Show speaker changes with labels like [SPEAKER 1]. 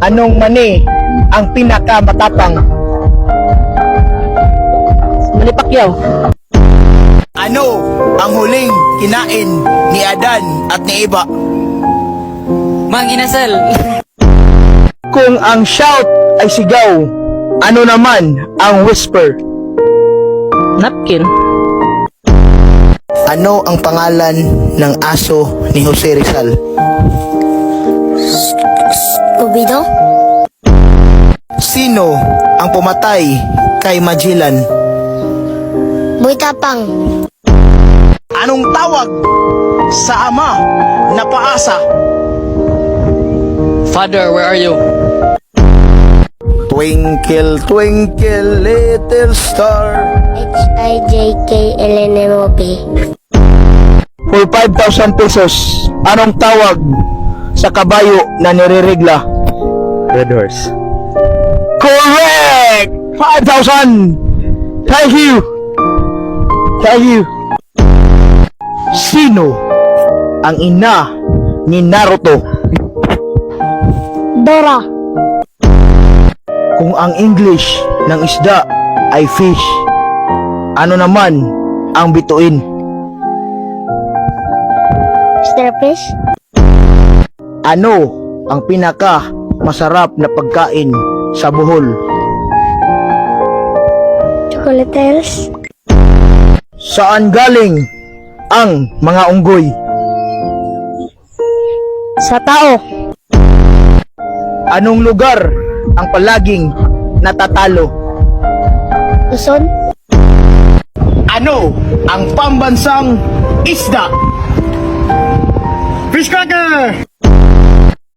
[SPEAKER 1] Anong mani ang pinakamatapang?
[SPEAKER 2] Manny Pacquiao.
[SPEAKER 1] Ano ang huling kinain ni Adan at ni Eva?
[SPEAKER 2] Mang Inasal.
[SPEAKER 1] Kung ang shout ay sigaw, ano naman ang whisper?
[SPEAKER 2] Napkin.
[SPEAKER 1] Ano ang pangalan ng aso ni Jose Rizal?
[SPEAKER 3] Ubido?
[SPEAKER 1] Sino ang pumatay kay Magellan?
[SPEAKER 3] Buitapang.
[SPEAKER 1] Anong tawag sa ama na paasa?
[SPEAKER 2] Father, where are you?
[SPEAKER 1] Twinkle, twinkle, little star.
[SPEAKER 3] HIJKLNMOP.
[SPEAKER 1] For 5,000 pesos, anong tawag sa kabayo na niriregla?
[SPEAKER 4] Red horse.
[SPEAKER 1] Correct! 5,000! Thank you! Thank you! Sino ang ina ni Naruto?
[SPEAKER 3] Dora.
[SPEAKER 1] Kung ang English ng isda ay fish, ano naman ang bituin?
[SPEAKER 3] Starfish.
[SPEAKER 1] Ano ang pinaka masarap na pagkain sa Bohol?
[SPEAKER 3] Chocolatells.
[SPEAKER 1] Saan galing ang mga unggoy?
[SPEAKER 3] Sa tao.
[SPEAKER 1] Anong lugar ang palaging natatalo?
[SPEAKER 3] Luzon.
[SPEAKER 1] Ano ang pambansang isda?
[SPEAKER 4] Fish cracker!